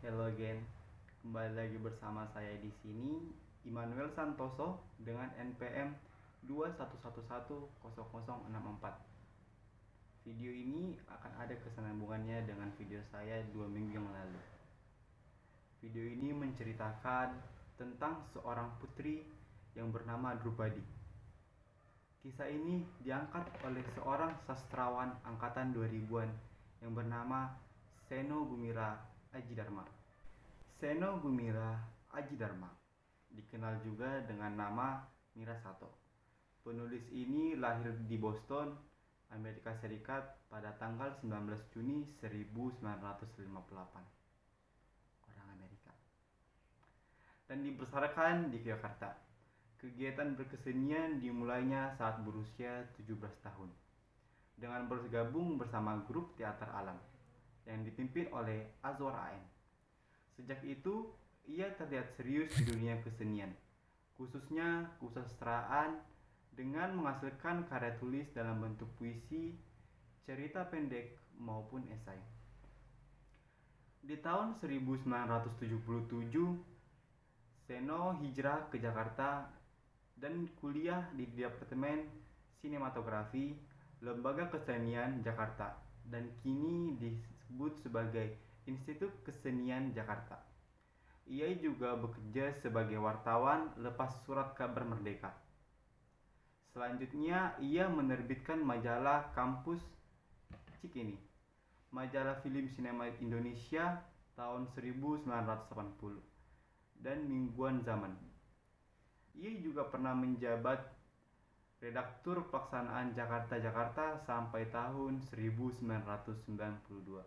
Hello again, kembali lagi bersama saya di sini, Immanuel Santoso dengan NPM 211100064. Video ini akan ada kesinambungannya dengan video saya 2 minggu yang lalu. Video ini menceritakan tentang seorang putri yang bernama Drupadi. Kisah ini diangkat oleh seorang sastrawan angkatan 2000-an yang bernama Seno Gumira Ajidarma. Seno Gumira Ajidarma dikenal juga dengan nama Mira Sato. Penulis ini lahir di Boston, Amerika Serikat pada tanggal 19 Juni 1958. Orang Amerika. Dan dibesarkan di Yogyakarta. Kegiatan berkesenian dimulainya saat berusia 17 tahun dengan bergabung bersama grup teater alam yang dipimpin oleh Azwar Ain. Sejak itu, ia terlihat serius di dunia kesenian, khususnya kesusastraan dengan menghasilkan karya tulis dalam bentuk puisi, cerita pendek maupun esai. Di tahun 1977, Seno hijrah ke Jakarta dan kuliah di Departemen Sinematografi Lembaga Kesenian Jakarta dan kini disebut sebagai Institut Kesenian Jakarta. Ia juga bekerja sebagai wartawan lepas surat kabar Merdeka. Selanjutnya, ia menerbitkan majalah Kampus Cikini, majalah film sinema Indonesia tahun 1980, dan Mingguan Zaman. Ia juga pernah menjabat redaktur pelaksanaan Jakarta sampai tahun 1992.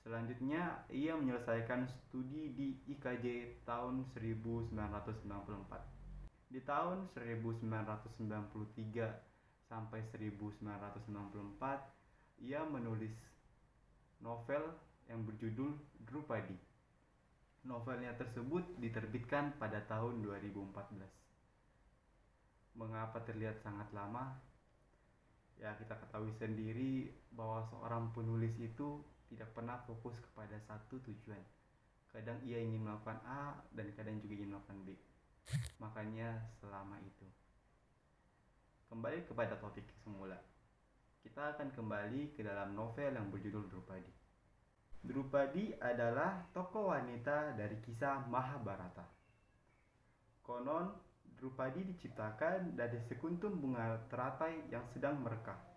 Selanjutnya, ia menyelesaikan studi di IKJ tahun 1994. Di tahun 1993 sampai 1994, ia menulis novel yang berjudul Drupadi. Novelnya tersebut diterbitkan pada tahun 2014. Mengapa terlihat sangat lama? Ya, kita ketahui sendiri bahwa seorang penulis itu tidak pernah fokus kepada satu tujuan. Kadang ia ingin melakukan A dan kadang juga ingin melakukan B. Makanya selama itu. Kembali kepada topik semula. Kita akan kembali ke dalam novel yang berjudul Drupadi. Drupadi adalah tokoh wanita dari kisah Mahabharata. Konon, Drupadi diciptakan dari sekuntum bunga teratai yang sedang merekah.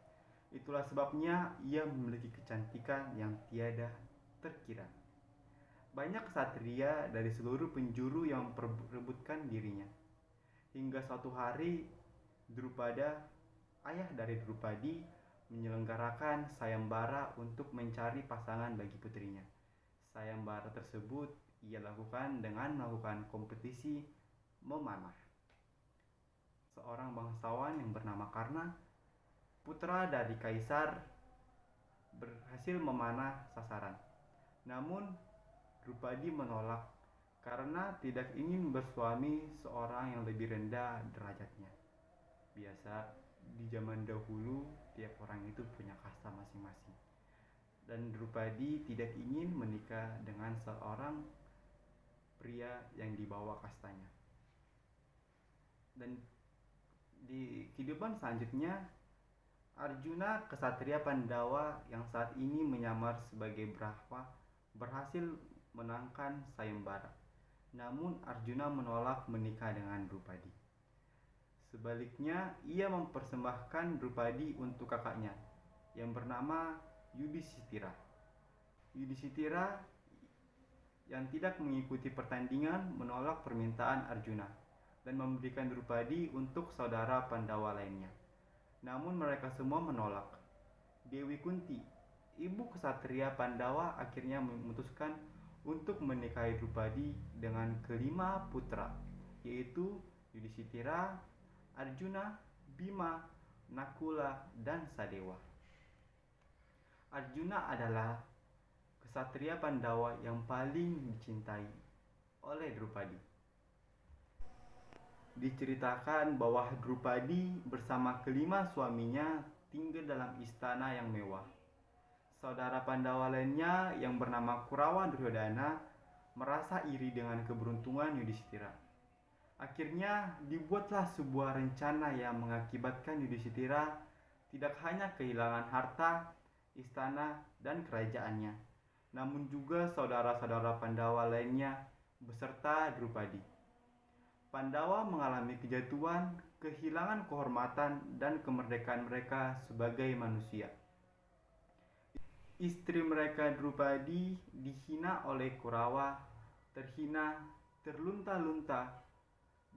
Itulah sebabnya ia memiliki kecantikan yang tiada terkira. Banyak ksatria dari seluruh penjuru yang memperebutkan dirinya. Hingga suatu hari, Drupada, ayah dari Drupadi, menyelenggarakan sayembara untuk mencari pasangan bagi putrinya. Sayembara tersebut ia lakukan dengan melakukan kompetisi memanah. Seorang bangsawan yang bernama Karna, putra dari kaisar, berhasil memanah sasaran. Namun Drupadi menolak karena tidak ingin bersuami seorang yang lebih rendah derajatnya. Biasa di zaman dahulu tiap orang itu punya kasta masing-masing. Dan Drupadi tidak ingin menikah dengan seorang pria yang di bawah kastanya. Dan di kehidupan selanjutnya, Arjuna, kesatria Pandawa yang saat ini menyamar sebagai Brahma, berhasil menangkan sayembara. Namun Arjuna menolak menikah dengan Drupadi. Sebaliknya, ia mempersembahkan Drupadi untuk kakaknya yang bernama Yudhishthira. Yudhishthira yang tidak mengikuti pertandingan menolak permintaan Arjuna dan memberikan Drupadi untuk saudara Pandawa lainnya. Namun mereka semua menolak. Dewi Kunti, ibu kesatria Pandawa, akhirnya memutuskan untuk menikahi Drupadi dengan kelima putra, yaitu Yudhishthira, Arjuna, Bima, Nakula, dan Sadewa. Arjuna adalah kesatria Pandawa yang paling dicintai oleh Drupadi. Diceritakan bahwa Drupadi bersama kelima suaminya tinggal dalam istana yang mewah. Saudara Pandawa lainnya yang bernama Kurawa Duryodhana merasa iri dengan keberuntungan Yudhistira. Akhirnya dibuatlah sebuah rencana yang mengakibatkan Yudhistira tidak hanya kehilangan harta, istana, dan kerajaannya, namun juga saudara-saudara Pandawa lainnya beserta Drupadi. Pandawa mengalami kejatuhan, kehilangan kehormatan dan kemerdekaan mereka sebagai manusia. Istri mereka Drupadi dihina oleh Kurawa, terhina, terlunta-lunta,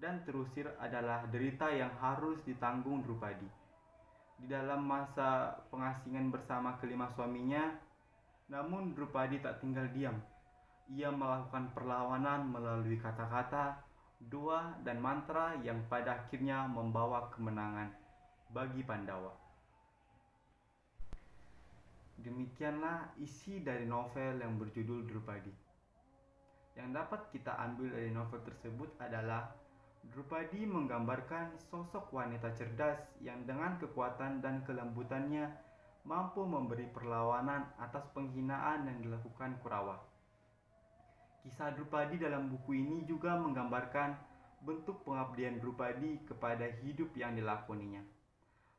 dan terusir adalah derita yang harus ditanggung Drupadi. Di dalam masa pengasingan bersama kelima suaminya, namun Drupadi tak tinggal diam. Ia melakukan perlawanan melalui kata-kata, doa, dan mantra yang pada akhirnya membawa kemenangan bagi Pandawa. Demikianlah isi dari novel yang berjudul Drupadi. Yang dapat kita ambil dari novel tersebut adalah Drupadi menggambarkan sosok wanita cerdas yang dengan kekuatan dan kelembutannya mampu memberi perlawanan atas penghinaan yang dilakukan Kurawa. Kisah Drupadi dalam buku ini juga menggambarkan bentuk pengabdian Drupadi kepada hidup yang dilakoninya.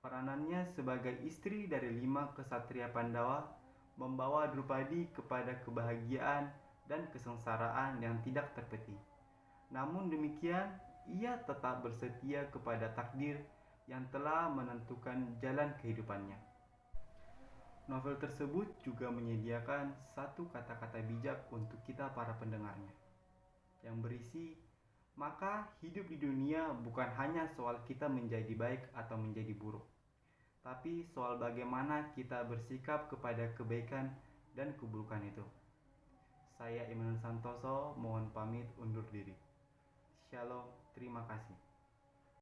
Peranannya sebagai istri dari 5 kesatria Pandawa membawa Drupadi kepada kebahagiaan dan kesengsaraan yang tidak terpeti. Namun demikian, ia tetap bersetia kepada takdir yang telah menentukan jalan kehidupannya. Novel tersebut juga menyediakan satu kata-kata bijak untuk kita para pendengarnya, yang berisi, maka hidup di dunia bukan hanya soal kita menjadi baik atau menjadi buruk, tapi soal bagaimana kita bersikap kepada kebaikan dan keburukan itu. Saya Immanuel Santoso, mohon pamit undur diri. Shalom, terima kasih.